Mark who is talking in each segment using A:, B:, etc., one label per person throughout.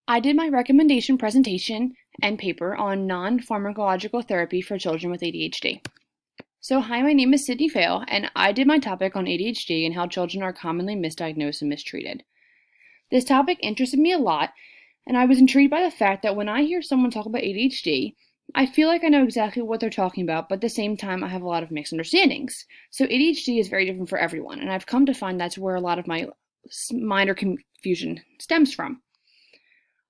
A: I did my recommendation presentation and paper on non-pharmacological therapy for children with ADHD. So hi, my name is Sydney Fail, and I did my topic on ADHD and how children are commonly misdiagnosed and mistreated. This topic interested me a lot, and I was intrigued by the fact that when I hear someone talk about ADHD, I feel like I know exactly what they're talking about, but at the same time, I have a lot of mixed understandings. So ADHD is very different for everyone, and I've come to find that's where a lot of my minor confusion stems from.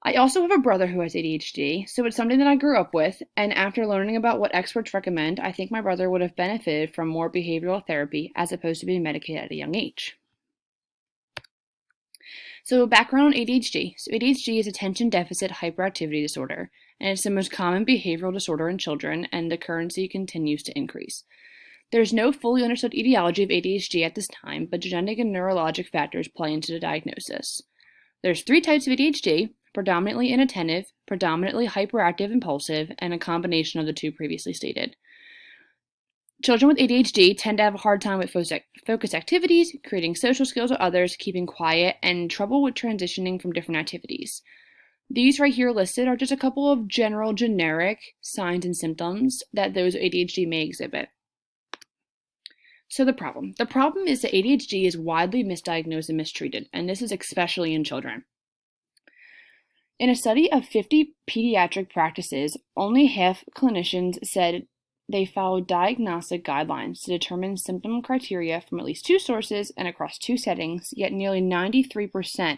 A: I also have a brother who has ADHD, so it's something that I grew up with, and after learning about what experts recommend, I think my brother would have benefited from more behavioral therapy as opposed to being medicated at a young age. So background on ADHD. So ADHD is attention deficit hyperactivity disorder, and it's the most common behavioral disorder in children, and the currency continues to increase. There's no fully understood etiology of ADHD at this time, but genetic and neurologic factors play into the diagnosis. There's 3 types of ADHD: predominantly inattentive, predominantly hyperactive impulsive, and a combination of the 2 previously stated. Children with ADHD tend to have a hard time with focus activities, creating social skills with others, keeping quiet, and trouble with transitioning from different activities. These right here listed are just a couple of general generic signs and symptoms that those with ADHD may exhibit. So the problem is that ADHD is widely misdiagnosed and mistreated, and this is especially in children. In a study of 50 pediatric practices, only half clinicians said they followed diagnostic guidelines to determine symptom criteria from at least 2 sources and across 2 settings, yet nearly 93%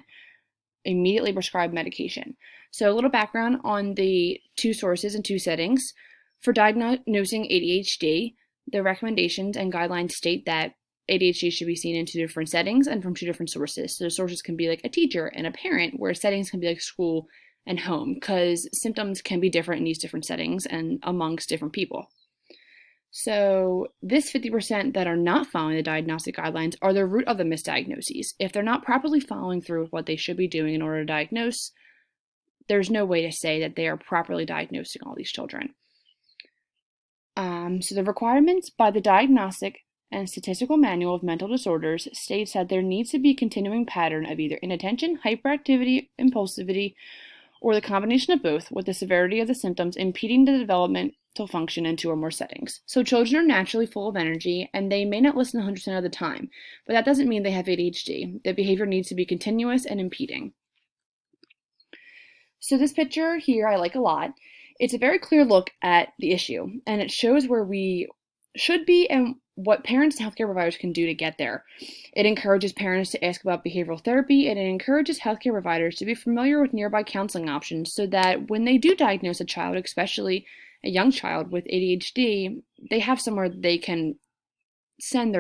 A: immediately prescribed medication. So a little background on the 2 sources and 2 settings. For diagnosing ADHD, the recommendations and guidelines state that ADHD should be seen in 2 different settings and from 2 different sources. So the sources can be like a teacher and a parent, where settings can be like school and home, because symptoms can be different in these different settings and amongst different people. So this 50% that are not following the diagnostic guidelines are the root of the misdiagnoses. If they're not properly following through with what they should be doing in order to diagnose, there's no way to say that they are properly diagnosing all these children. So the requirements by the Diagnostic and Statistical Manual of Mental Disorders states that there needs to be a continuing pattern of either inattention, hyperactivity, impulsivity, or the combination of both, with the severity of the symptoms impeding the developmental function in 2 or more settings. So children are naturally full of energy, and they may not listen 100% of the time, but that doesn't mean they have ADHD. The behavior needs to be continuous and impeding. So this picture here I like a lot. It's a very clear look at the issue, and it shows where we should be and what parents and healthcare providers can do to get there. It encourages parents to ask about behavioral therapy, and it encourages healthcare providers to be familiar with nearby counseling options so that when they do diagnose a child, especially a young child with ADHD, they have somewhere they can send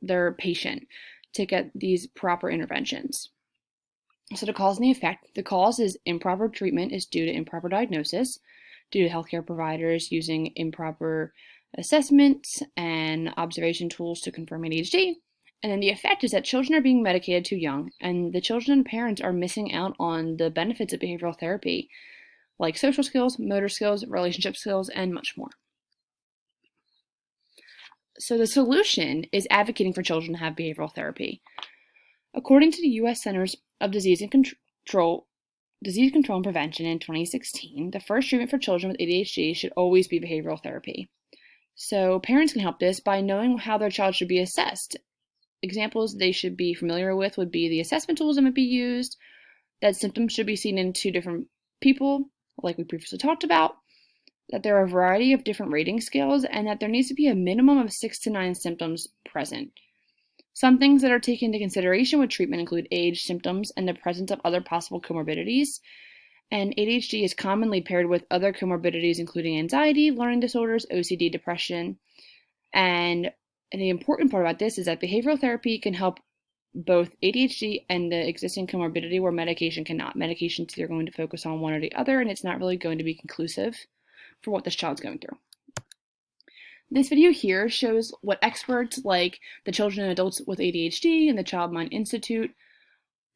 A: their patient to get these proper interventions. So the cause and the effect. The cause is improper treatment is due to improper diagnosis, due to healthcare providers using improper assessments and observation tools to confirm ADHD. And then the effect is that children are being medicated too young, and the children and parents are missing out on the benefits of behavioral therapy, like social skills, motor skills, relationship skills, and much more. So the solution is advocating for children to have behavioral therapy. According to the U.S. Centers of Disease Control and Prevention in 2016, the first treatment for children with ADHD should always be behavioral therapy. So parents can help this by knowing how their child should be assessed. Examples they should be familiar with would be the assessment tools that might be used, that symptoms should be seen in 2 different people, like we previously talked about, that there are a variety of different rating scales, and that there needs to be a minimum of 6 to 9 symptoms present. Some things that are taken into consideration with treatment include age, symptoms, and the presence of other possible comorbidities. And ADHD is commonly paired with other comorbidities, including anxiety, learning disorders, OCD, depression. And the important part about this is that behavioral therapy can help both ADHD and the existing comorbidity where medication cannot. Medication's either going to focus on one or the other, and it's not really going to be conclusive for what this child's going through. This video here shows what experts like the Children and Adults with ADHD and the Child Mind Institute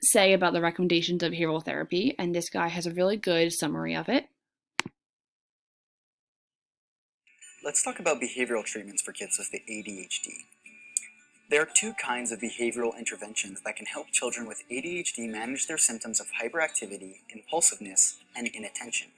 A: say about the recommendations of behavioral therapy, and this guy has a really good summary of it.
B: Let's talk about behavioral treatments for kids with the ADHD. There are two kinds of behavioral interventions that can help children with ADHD manage their symptoms of hyperactivity, impulsiveness, and inattention.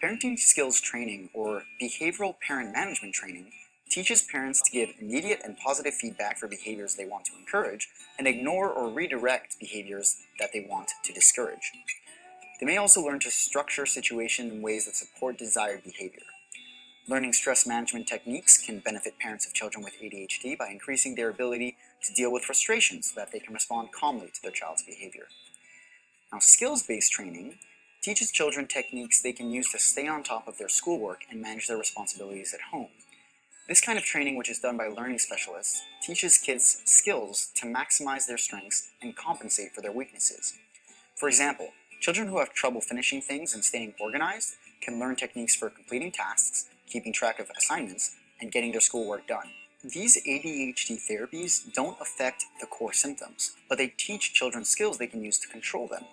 B: Parenting skills training, or behavioral parent management training, teaches parents to give immediate and positive feedback for behaviors they want to encourage and ignore or redirect behaviors that they want to discourage. They may also learn to structure situations in ways that support desired behavior. Learning stress management techniques can benefit parents of children with ADHD by increasing their ability to deal with frustration so that they can respond calmly to their child's behavior. Now, skills-based training teaches children techniques they can use to stay on top of their schoolwork and manage their responsibilities at home. This kind of training, which is done by learning specialists, teaches kids skills to maximize their strengths and compensate for their weaknesses. For example, children who have trouble finishing things and staying organized can learn techniques for completing tasks, keeping track of assignments, and getting their schoolwork done. These ADHD therapies don't affect the core symptoms, but they teach children skills they can use to control them.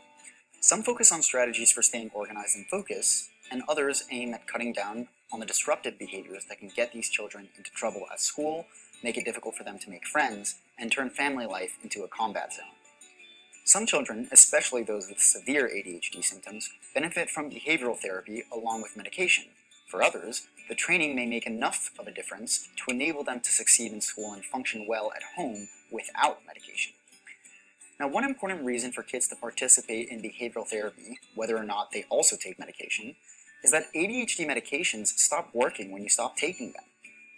B: Some focus on strategies for staying organized and focused, and others aim at cutting down on the disruptive behaviors that can get these children into trouble at school, make it difficult for them to make friends, and turn family life into a combat zone. Some children, especially those with severe ADHD symptoms, benefit from behavioral therapy along with medication. For others, the training may make enough of a difference to enable them to succeed in school and function well at home without medication. Now, one important reason for kids to participate in behavioral therapy, whether or not they also take medication, is that ADHD medications stop working when you stop taking them,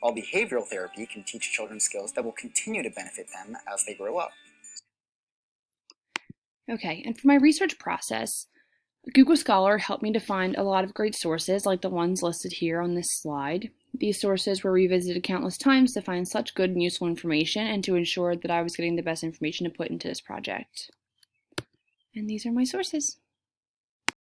B: while behavioral therapy can teach children skills that will continue to benefit them as they grow up.
A: Okay, and for my research process, Google Scholar helped me to find a lot of great sources like the ones listed here on this slide. These sources were revisited countless times to find such good and useful information and to ensure that I was getting the best information to put into this project. And these are my sources.